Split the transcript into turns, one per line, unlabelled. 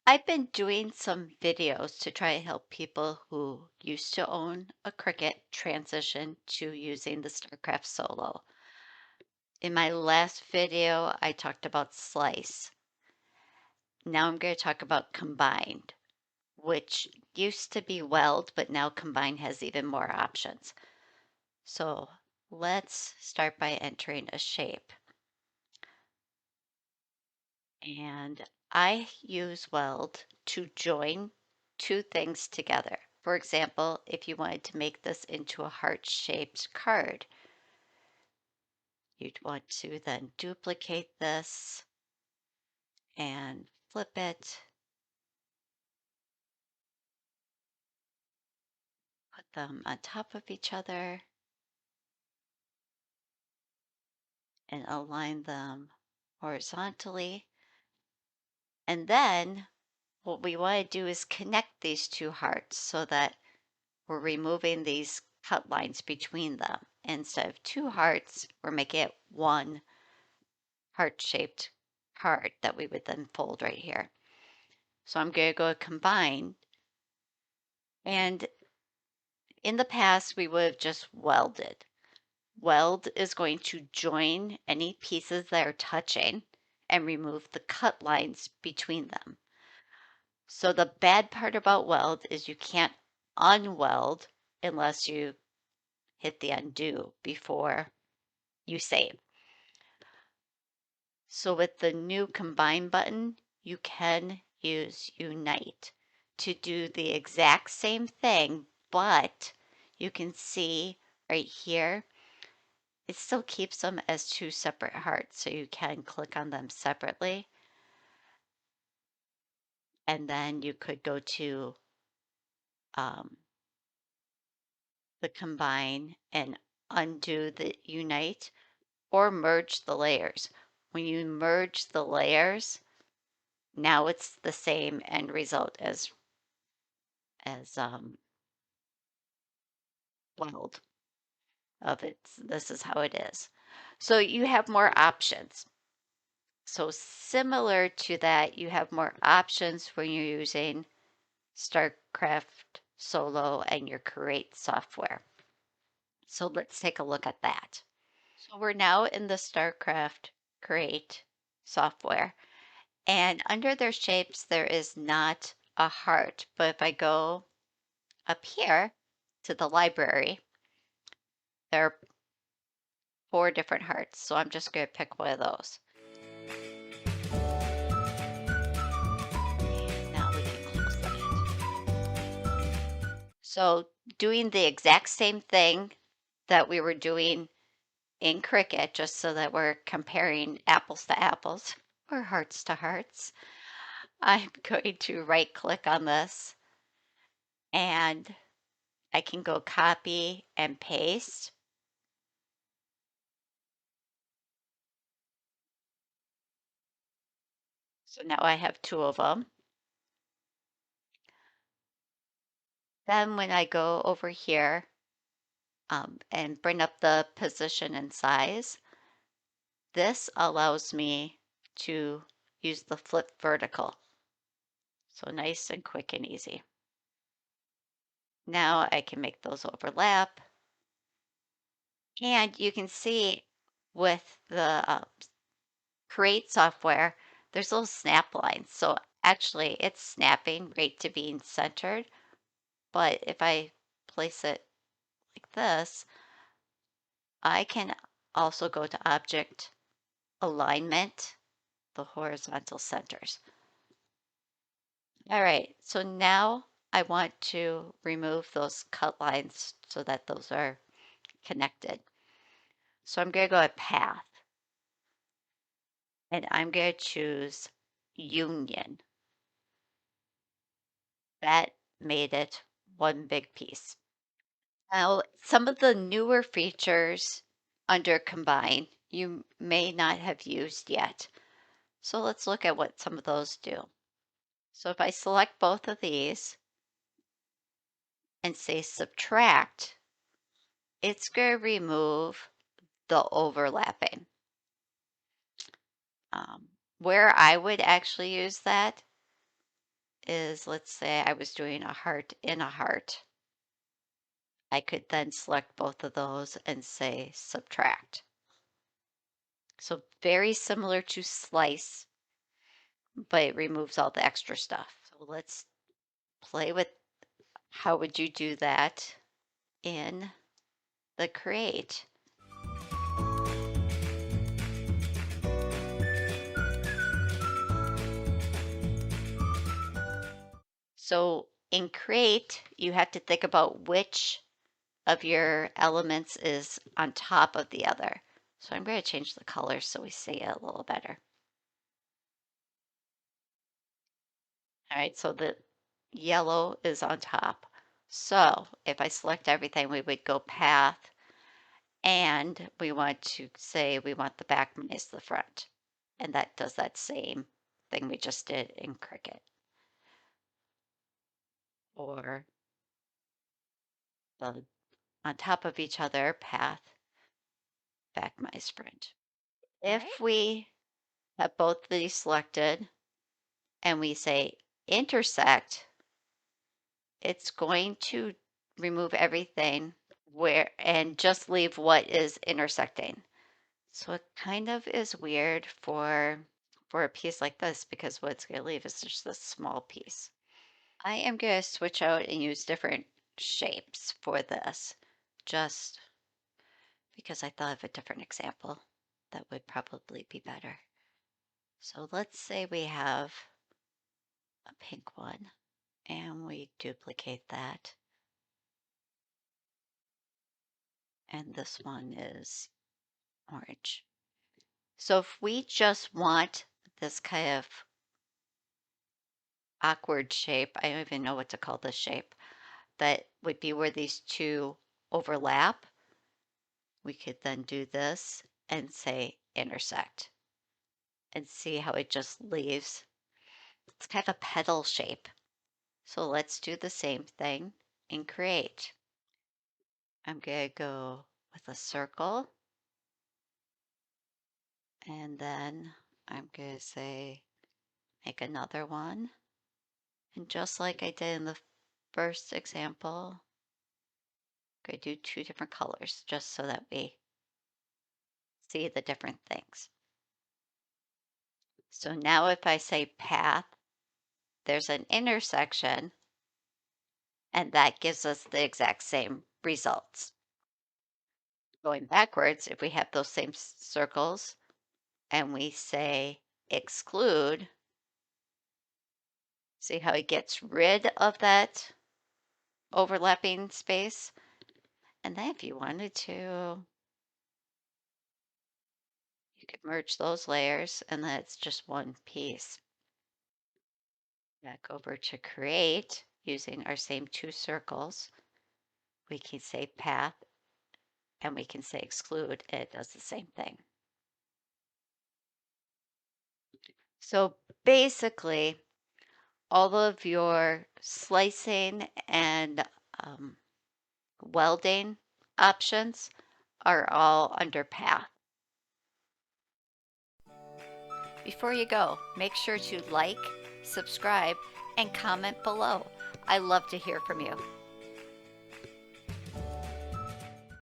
I've been doing some videos to try to help people who used to own a Cricut transition to using the StarCraft Solo. In my last video, I talked about Slice. Now I'm going to talk about Combined, which used to be Weld, but now Combined has even more options. So let's start by entering a shape. And I use Weld to join two things together. For example, if you wanted to make this into a heart-shaped card, you'd want to then duplicate this and flip it, put them on top of each other, and align them horizontally. And then what we want to do is connect these two hearts so that we're removing these cut lines between them. Instead of two hearts, we're making it one heart-shaped card that we would then fold right here. So I'm going to go combine. And in the past, we would have just welded. Weld is going to join any pieces that are touching and remove the cut lines between them. So the bad part about weld is you can't unweld unless you hit the undo before you save. So with the new combine button, you can use Unite to do the exact same thing, but you can see right here, it still keeps them as two separate hearts, so you can click on them separately. And then you could go to the combine and undo the Unite or merge the layers. When you merge the layers, now it's the same end result as Weld of it. This is how it is. So you have more options. So similar to that, you have more options when you're using StarCraft Solo and your Create software. So let's take a look at that. So we're now in the StarCraft Create software. And under their shapes, there is not a heart. But if I go up here to the library, there are 4 different hearts. So I'm just going to pick one of those. And now we can close that. So doing the exact same thing that we were doing in Cricut, just so that we're comparing apples to apples or hearts to hearts, I'm going to right click on this and I can go copy and paste. So now I have 2 of them. Then when I go over here and bring up the position and size, this allows me to use the flip vertical. So nice and quick and easy. Now I can make those overlap. And you can see with the Create software, there's little snap lines. So actually it's snapping right to being centered. But if I place it like this, I can also go to Object Alignment, the horizontal centers. All right, so now I want to remove those cut lines so that those are connected. So I'm going to go to Path, and I'm going to choose Union. That made it one big piece. Now, some of the newer features under Combine you may not have used yet. So let's look at what some of those do. So if I select both of these and say subtract, it's going to remove the overlapping. Where I would actually use that is, let's say I was doing a heart in a heart. I could then select both of those and say subtract. So very similar to slice, but it removes all the extra stuff. So let's play with how would you do that in the Create. So in Create, you have to think about which of your elements is on top of the other. So I'm going to change the color so we see it a little better. All right, so the yellow is on top. So if I select everything, we would go path, and we want to say we want the back minus the front. And that does that same thing we just did in Cricut. Or the on top of each other, path, back minus front. If we have both of these selected and we say intersect, it's going to remove everything where and just leave what is intersecting. So it kind of is weird for a piece like this because what it's going to leave is just this small piece. I am going to switch out and use different shapes for this just because I thought of a different example that would probably be better. So let's say we have a pink one and we duplicate that. And this one is orange. So if we just want this kind of awkward shape, I don't even know what to call this shape, that would be where these two overlap, we could then do this and say intersect and see how it just leaves. It's kind of a petal shape. So let's do the same thing and Create. I'm going to go with a circle and then I'm going to say make another one. And just like I did in the first example, I'm going to do two different colors just so that we see the different things. So now if I say path, there's an intersection, and that gives us the exact same results. Going backwards, if we have those same circles and we say exclude, see how it gets rid of that overlapping space? And then if you wanted to, you could merge those layers and then it's just one piece. Back over to Create, using our same two circles, we can say path and we can say exclude, and it does the same thing. So basically, all of your slicing and welding options are all under path. Before you go, make sure to like, subscribe, and comment below. I love to hear from you.